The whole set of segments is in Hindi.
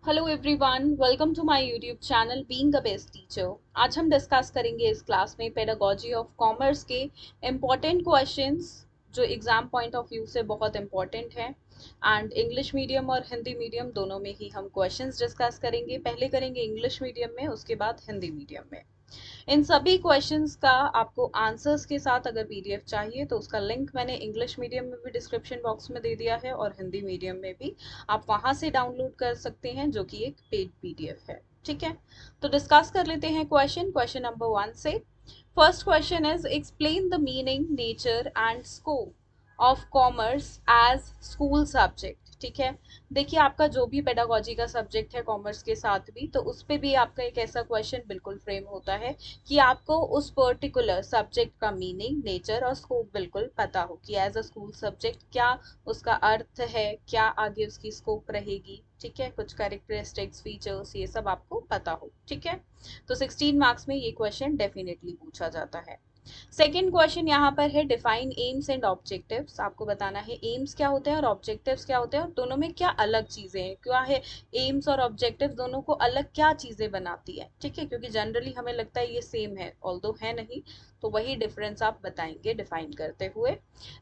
Hello everyone, welcome to my YouTube channel being a best teacher. आज हम डिस्कस करेंगे इस क्लास में पेडागोजी ऑफ कॉमर्स के इम्पॉर्टेंट क्वेश्चंस जो एग्जाम पॉइंट ऑफ व्यू से बहुत इम्पॉर्टेंट हैं। एंड इंग्लिश मीडियम और हिंदी मीडियम दोनों में ही हम क्वेश्चंस डिस्कस करेंगे। पहले करेंगे इंग्लिश मीडियम में, उसके बाद हिंदी मीडियम में। इन सभी क्वेश्चंस का आपको आंसर्स के साथ अगर पीडीएफ चाहिए तो उसका लिंक मैंने इंग्लिश मीडियम में भी डिस्क्रिप्शन बॉक्स में दे दिया है और हिंदी मीडियम में भी आप वहां से डाउनलोड कर सकते हैं, जो कि एक पेड पीडीएफ है। ठीक है, तो डिस्कस कर लेते हैं क्वेश्चन नंबर 1 से। First question is explain the meaning, nature and scope of commerce as school subject. ठीक है, देखिए आपका जो भी पेडागोजी का सब्जेक्ट है कॉमर्स के साथ भी, तो उस पे भी आपका एक ऐसा क्वेश्चन बिल्कुल फ्रेम होता है कि आपको उस पर्टिकुलर सब्जेक्ट का मीनिंग, नेचर और स्कोप बिल्कुल पता हो कि एज अ स्कूल सब्जेक्ट क्या उसका अर्थ है, क्या आगे उसकी स्कोप रहेगी। ठीक है, कुछ कैरेक्टरिस्टिक्स, फीचर्स, ये सब आपको पता हो। ठीक है, तो 16 मार्क्स में ये क्वेश्चन डेफिनेटली पूछा जाता है। सेकेंड क्वेश्चन यहाँ पर है डिफाइन एम्स एंड ऑब्जेक्टिव्स। आपको बताना है एम्स क्या होते हैं और ऑब्जेक्टिव्स क्या होते हैं और दोनों में क्या अलग चीजें हैं, क्या है एम्स और ऑब्जेक्टिव दोनों को अलग क्या चीजें बनाती है। ठीक है, क्योंकि जनरली हमें लगता है ये सेम है, ऑल्दो है नहीं, तो वही डिफरेंस आप बताएंगे डिफाइन करते हुए।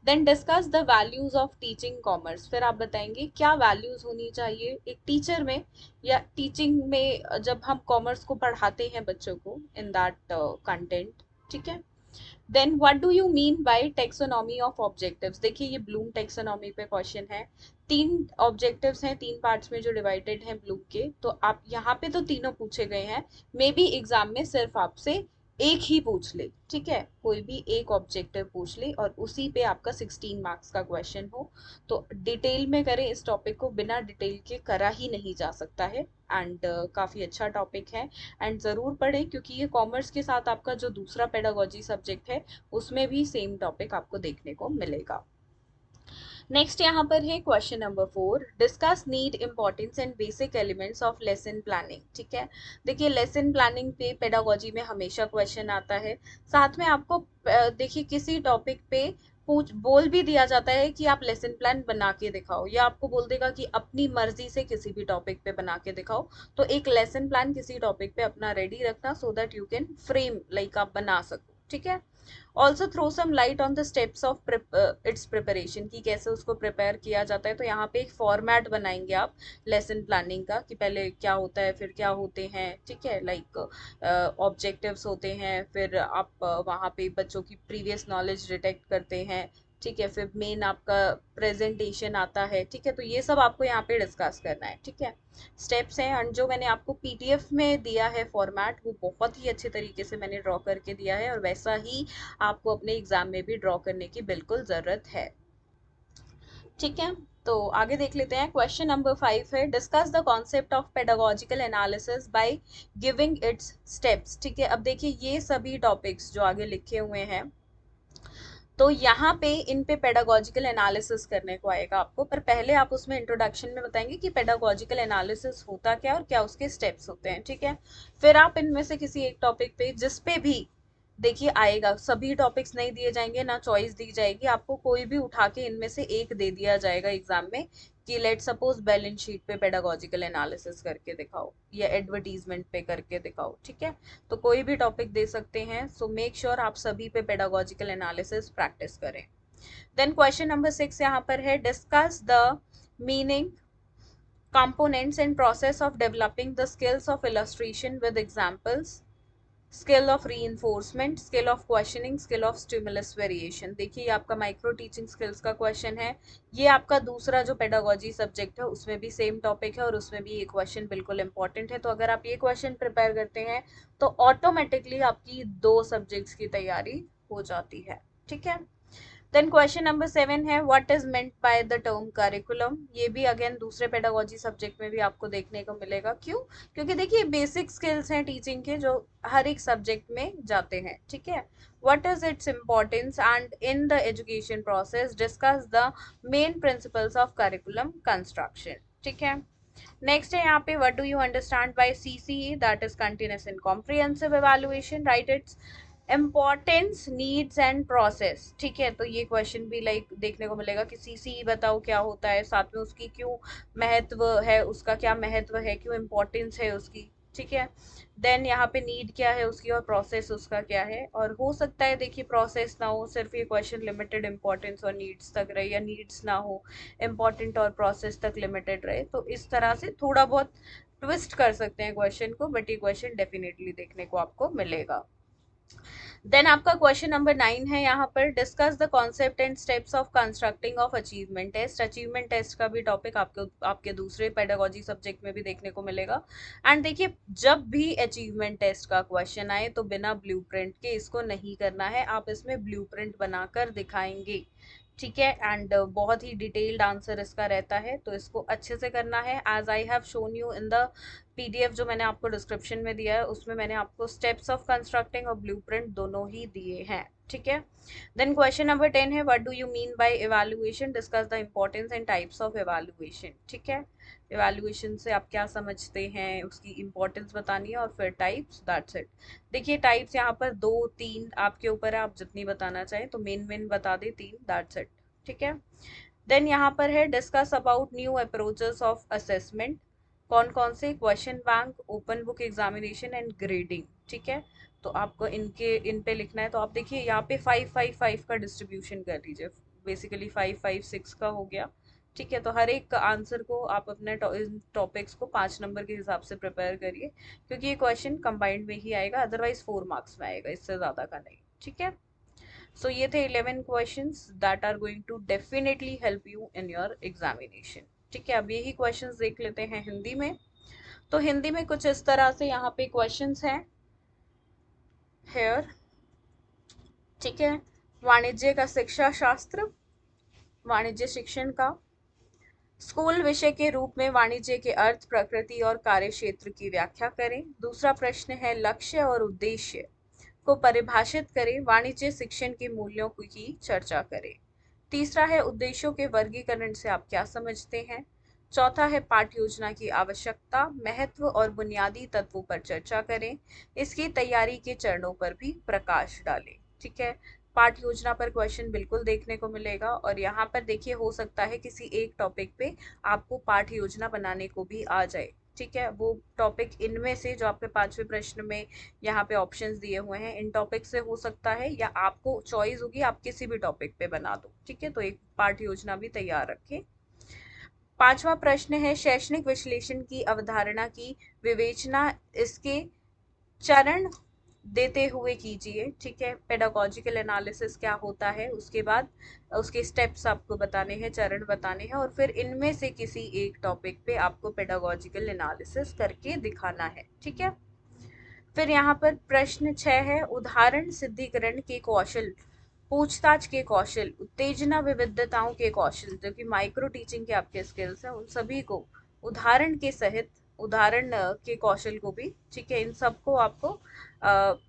Then discuss the values of teaching commerce. फिर आप बताएंगे क्या वैल्यूज होनी चाहिए एक टीचर में या टीचिंग में, जब हम कॉमर्स को पढ़ाते हैं बच्चों को इन दैट कंटेंट। ठीक है, then what do you mean by taxonomy of objectives. देखिए ये ब्लूम टेक्सोनॉमी पे क्वेश्चन है। तीन ऑब्जेक्टिव्स हैं, तीन पार्ट्स में जो डिवाइडेड हैं ब्लूम के, तो आप यहाँ पे तो तीनों पूछे गए हैं, मे बी एग्जाम में सिर्फ आपसे एक ही पूछ ले। ठीक है, कोई भी एक ऑब्जेक्टिव पूछ ले और उसी पे आपका 16 मार्क्स का क्वेश्चन हो। तो डिटेल में करें इस टॉपिक को, बिना डिटेल के करा ही नहीं जा सकता है। एंड काफ़ी अच्छा टॉपिक है एंड ज़रूर पढ़ें, क्योंकि ये कॉमर्स के साथ आपका जो दूसरा पेडागोजी सब्जेक्ट है उसमें भी सेम टॉपिक आपको देखने को मिलेगा। नेक्स्ट यहाँ पर है question number 4, discuss need, importance and basic elements of lesson planning. ठीक है, देखिए लेसन प्लानिंग पे पेडागोजी में हमेशा क्वेश्चन आता है। साथ में आपको देखिए किसी टॉपिक पे पूछ बोल भी दिया जाता है कि आप लेसन प्लान बना के दिखाओ, या आपको बोल देगा कि अपनी मर्जी से किसी भी टॉपिक पे बना के दिखाओ। तो एक लेसन प्लान किसी टॉपिक पे अपना रेडी रखना, so that you can frame, like आप बना सको। ठीक है, also throw some light on the steps of its preparation, की कैसे उसको प्रिपेयर किया जाता है। तो यहाँ पे एक फॉर्मेट बनाएंगे आप लेसन प्लानिंग का, कि पहले क्या होता है, फिर क्या होते हैं। ठीक है, लाइक ऑब्जेक्टिव्स होते हैं, फिर आप वहाँ पे बच्चों की प्रीवियस नॉलेज डिटेक्ट करते हैं। ठीक है, फिर मेन आपका प्रेजेंटेशन आता है। ठीक है, तो ये सब आपको यहाँ पे डिस्कस करना है। ठीक है, स्टेप्स हैं, और जो मैंने आपको पीडीएफ में दिया है फॉर्मेट, वो बहुत ही अच्छे तरीके से मैंने ड्रॉ करके दिया है और वैसा ही आपको अपने एग्जाम में भी ड्रॉ करने की बिल्कुल ज़रूरत है। ठीक है, तो आगे देख लेते हैं। क्वेश्चन नंबर 5 है discuss the concept of pedagogical analysis by giving it's steps. ठीक है, अब देखिए ये सभी टॉपिक्स जो आगे लिखे हुए हैं, तो यहाँ पे इन पे पेडागोजिकल एनालिसिस करने को आएगा आपको, पर पहले आप उसमें इंट्रोडक्शन में बताएंगे कि पेडागोजिकल एनालिसिस होता क्या और क्या उसके स्टेप्स होते हैं। ठीक है, फिर आप इनमें से किसी एक टॉपिक पे, जिस पे भी देखिए आएगा, सभी टॉपिक्स नहीं दिए जाएंगे, ना चॉइस दी जाएगी आपको, कोई भी उठा के इनमें से एक दे दिया जाएगा एग्जाम में कि लेट सपोज बैलेंस शीट पे पेडागोजिकल एनालिसिस करके दिखाओ या एडवर्टीजमेंट पे करके दिखाओ। ठीक है, तो कोई भी टॉपिक दे सकते हैं, सो मेक श्योर आप सभी पे पेडागोजिकल एनालिसिस प्रैक्टिस करें। देन क्वेश्चन नंबर 6 यहाँ पर है discuss the meaning, components and process of developing the skills of illustration with examples, skill of reinforcement, skill of questioning, skill of stimulus variation. देखिए ये आपका माइक्रो टीचिंग स्किल्स का क्वेश्चन है। ये आपका दूसरा जो पेडागोजी सब्जेक्ट है उसमें भी सेम टॉपिक है और उसमें भी ये क्वेश्चन बिल्कुल इंपॉर्टेंट है। तो अगर आप ये क्वेश्चन प्रिपेयर करते हैं तो ऑटोमेटिकली आपकी दो सब्जेक्ट्स की तैयारी हो जाती है। ठीक है, देन क्वेश्चन नंबर 7 है what is meant by the term curriculum. ये भी अगेन दूसरे पेडागोजी सब्जेक्ट में भी आपको देखने को मिलेगा। क्यों? क्योंकि देखिए बेसिक स्किल्स हैं टीचिंग के जो हर एक सब्जेक्ट में जाते हैं। ठीक है, what is its importance and in the education process, discuss the main principles of curriculum construction. ठीक है, नेक्स्ट है यहाँ पे what do you understand by CCE, that is continuous and comprehensive evaluation, right its importance, needs and process, ठीक है। तो ये क्वेश्चन भी लाइक देखने को मिलेगा कि सीसी बताओ क्या होता है, साथ में उसकी क्यों महत्व है, उसका क्या महत्व है, क्यों इम्पोर्टेंस है उसकी, ठीक है। देन यहाँ पे नीड क्या है उसकी और प्रोसेस उसका क्या है। और हो सकता है देखिए प्रोसेस ना हो, सिर्फ ये क्वेश्चन लिमिटेड इंपॉर्टेंस और नीड्स तक रहे, या नीड्स ना हो इम्पोर्टेंट और प्रोसेस तक लिमिटेड रहे, तो इस तरह से थोड़ा बहुत ट्विस्ट कर सकते हैं क्वेश्चन को, बट ये क्वेश्चन डेफिनेटली देखने को आपको मिलेगा। देन आपका क्वेश्चन नंबर 9 है यहाँ पर, discuss the concept and steps of constructing of achievement test. Achievement test का भी टॉपिक आपके दूसरे पेडागोजी सब्जेक्ट में भी देखने को मिलेगा। एंड देखिए जब भी अचीवमेंट टेस्ट का क्वेश्चन आए तो बिना ब्लूप्रिंट के इसको नहीं करना है, आप इसमें ब्लूप्रिंट बनाकर दिखाएंगे, ठीक है। एंड बहुत ही डिटेल्ड आंसर इसका रहता है, तो इसको अच्छे से करना है। As I have shown you in the PDF जो मैंने आपको डिस्क्रिप्शन में दिया है, उसमें मैंने आपको स्टेप्स ऑफ कंस्ट्रक्टिंग और ब्लूप्रिंट दोनों ही दिए हैं, ठीक है। देन क्वेश्चन नंबर 10 है, what do you mean bye evaluation, discuss the importance and types of evaluation, ठीक है। इवैल्यूएशन से आप क्या समझते हैं, उसकी इंपॉर्टेंस बतानी है और फिर टाइप्स, दैट्स इट। देखिए टाइप्स यहाँ पर 2 3 आपके ऊपर है, आप जितनी बताना चाहें, तो मेन मेन बता दे 3, दैट्स इट, ठीक है। देन यहाँ पर है, discuss about new approaches of assessment, कौन कौन से, question bank, open book examination and grading, ठीक है। तो आपको इन पे लिखना है। तो आप देखिए यहाँ पे 5 5 5 का डिस्ट्रीब्यूशन कर लीजिए, बेसिकली 5 5 6 का हो गया, ठीक है। तो हर एक आंसर को आप अपने टॉपिक्स को 5 नंबर के हिसाब से प्रिपेयर करिए, क्योंकि ये क्वेश्चन कंबाइंड में ही आएगा, अदरवाइज 4 मार्क्स में आएगा, इससे ज़्यादा का नहीं, ठीक है। सो ये थे 11 questions that are going to definitely help you in your examination, ठीक है। अब यही क्वेश्चंस देख लेते हैं हिंदी में। तो हिंदी में कुछ इस तरह से यहाँ पे क्वेश्चंस हैं हेयर, ठीक है। वाणिज्य का शिक्षा शास्त्र, वाणिज्य शिक्षण का स्कूल विषय के रूप में वाणिज्य के अर्थ, प्रकृति और कार्य क्षेत्र की व्याख्या करें। दूसरा प्रश्न है, लक्ष्य और उद्देश्य को परिभाषित करें, वाणिज्य शिक्षण के मूल्यों की चर्चा करें। तीसरा है, उद्देश्यों के वर्गीकरण से आप क्या समझते हैं। चौथा है, पाठ योजना की आवश्यकता, महत्व और बुनियादी तत्वों पर चर्चा करें, इसकी तैयारी के चरणों पर भी प्रकाश डालें, ठीक है। पाठ योजना पर क्वेश्चन बिल्कुल देखने को मिलेगा, और यहाँ पर देखिए हो सकता है किसी एक टॉपिक पे आपको पाठ योजना बनाने को भी आ जाए, ठीक है। वो टॉपिक इनमें से जो आपके 5वें प्रश्न में यहाँ पे ऑप्शंस दिए हुए हैं, इन टॉपिक से हो सकता है, या आपको चॉइस होगी आप किसी भी टॉपिक पे बना दो, ठीक है। तो एक पाठ योजना भी तैयार रखें। 5वां प्रश्न है, शैक्षणिक विश्लेषण की अवधारणा की विवेचना इसके चरण देते हुए कीजिए, ठीक है। पेडागोजिकल एनालिसिस क्या होता है, उसके बाद उसके स्टेप्स आपको बताने हैं, चरण बताने हैं, और फिर इनमें से किसी एक टॉपिक पे आपको पेडागोजिकल एनालिसिस करके दिखाना है, ठीक है। फिर यहाँ पर प्रश्न 6 है, उदाहरण सिद्धिकरण के कौशल, पूछताछ के कौशल, उत्तेजना विविधताओं के कौशल, जो कि माइक्रो टीचिंग के आपके स्किल्स हैं, उन सभी को उदाहरण के सहित, उदाहरण के कौशल को भी, ठीक है, इन सबको आपको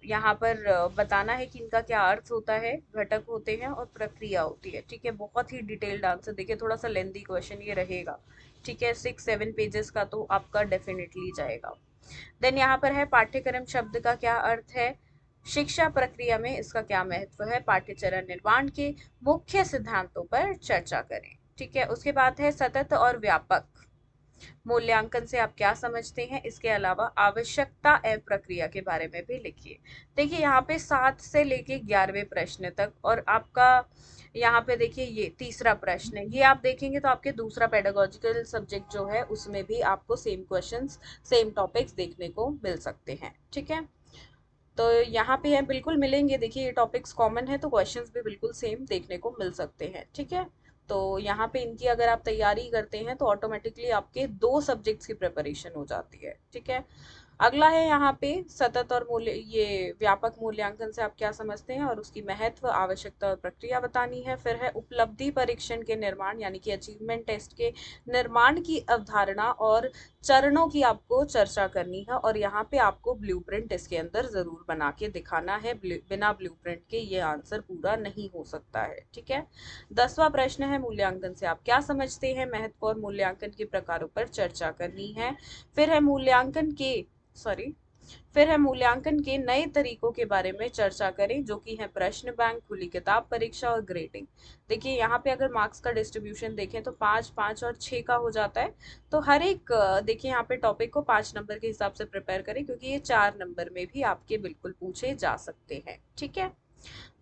यहाँ पर बताना है कि इनका क्या अर्थ होता है, घटक होते हैं और प्रक्रिया होती है, ठीक है। बहुत ही डिटेल्ड आंसर, देखिए थोड़ा सा लेंथी क्वेश्चन ये रहेगा, ठीक है। 6 7 पेजेस का तो आपका डेफिनेटली जाएगा। देन यहाँ पर है, पाठ्यक्रम शब्द का क्या अर्थ है, शिक्षा प्रक्रिया में इसका क्या महत्व है, पाठ्यचर्या निर्माण के मुख्य सिद्धांतों पर चर्चा करें, ठीक है। उसके बाद है, सतत और व्यापक मूल्यांकन से आप क्या समझते हैं, इसके अलावा आवश्यकता एवं प्रक्रिया के बारे में भी लिखिए। देखिए यहाँ पे 7 से लेके 11वें प्रश्न तक, और आपका यहाँ पे देखिए ये तीसरा प्रश्न है, ये आप देखेंगे तो आपके दूसरा पेडागोजिकल सब्जेक्ट जो है उसमें भी आपको सेम क्वेश्चंस, सेम टॉपिक्स देखने को मिल सकते हैं, ठीक है। तो यहाँ पे है, बिल्कुल मिलेंगे, देखिए ये टॉपिक्स कॉमन है तो क्वेश्चंस भी बिल्कुल सेम देखने को मिल सकते हैं, ठीक है। तो यहाँ पे इनकी अगर आप तैयारी करते हैं तो ऑटोमेटिकली आपके 2 सब्जेक्ट्स की प्रिपरेशन हो जाती है, ठीक है। अगला है यहाँ पे, सतत और मूल्य, ये व्यापक मूल्यांकन से आप क्या समझते हैं और उसकी महत्व, आवश्यकता और प्रक्रिया बतानी है। फिर है, उपलब्धि परीक्षण के निर्माण यानी कि अचीवमेंट टेस्ट के निर्माण की अवधारणा और चरणों की आपको चर्चा करनी है, और यहाँ पे आपको ब्लूप्रिंट इसके अंदर जरूर बना के दिखाना है, बिना ब्लूप्रिंट के ये आंसर पूरा नहीं हो सकता है, ठीक है। 10वां प्रश्न है, मूल्यांकन से आप क्या समझते हैं, महत्व और मूल्यांकन के प्रकारों पर चर्चा करनी है। फिर है, मूल्यांकन के, सॉरी, फिर है मूल्यांकन के नए तरीकों के बारे में चर्चा करें, जो कि है प्रश्न बैंक, खुली किताब परीक्षा और ग्रेडिंग। देखिए यहाँ पे अगर मार्क्स का डिस्ट्रीब्यूशन देखें तो 5, 5 और 6 का हो जाता है। तो हर एक देखिए यहाँ पे टॉपिक को 5 नंबर के हिसाब से प्रिपेयर करें, क्योंकि ये 4 नंबर में भी आपके बिल्कुल पूछे जा सकते हैं। ठीक है,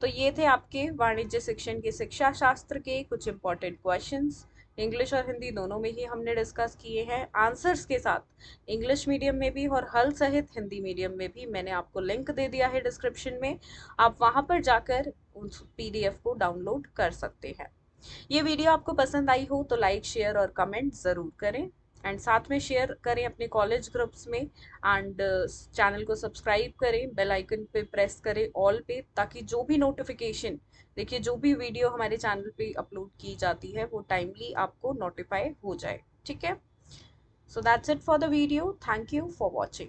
तो ये थे आपके वाणिज्य शिक्षण के शिक्षा शास्त्र के कुछ इंपॉर्टेंट क्वेश्चंस। इंग्लिश और हिंदी दोनों में ही हमने डिस्कस किए हैं आंसर्स के साथ, इंग्लिश मीडियम में भी और हल सहित हिंदी मीडियम में भी। मैंने आपको लिंक दे दिया है डिस्क्रिप्शन में, आप वहां पर जाकर उस पीडीएफ को डाउनलोड कर सकते हैं। ये वीडियो आपको पसंद आई हो तो लाइक, शेयर और कमेंट ज़रूर करें, एंड साथ में शेयर करें अपने कॉलेज ग्रुप्स में, एंड चैनल को सब्सक्राइब करें, बेल आइकन पे प्रेस करें ऑल पे, ताकि जो भी नोटिफिकेशन, देखिए जो भी वीडियो हमारे चैनल पे अपलोड की जाती है वो टाइमली आपको नोटिफाई हो जाए। ठीक है, so that's it for the video, thank you for watching.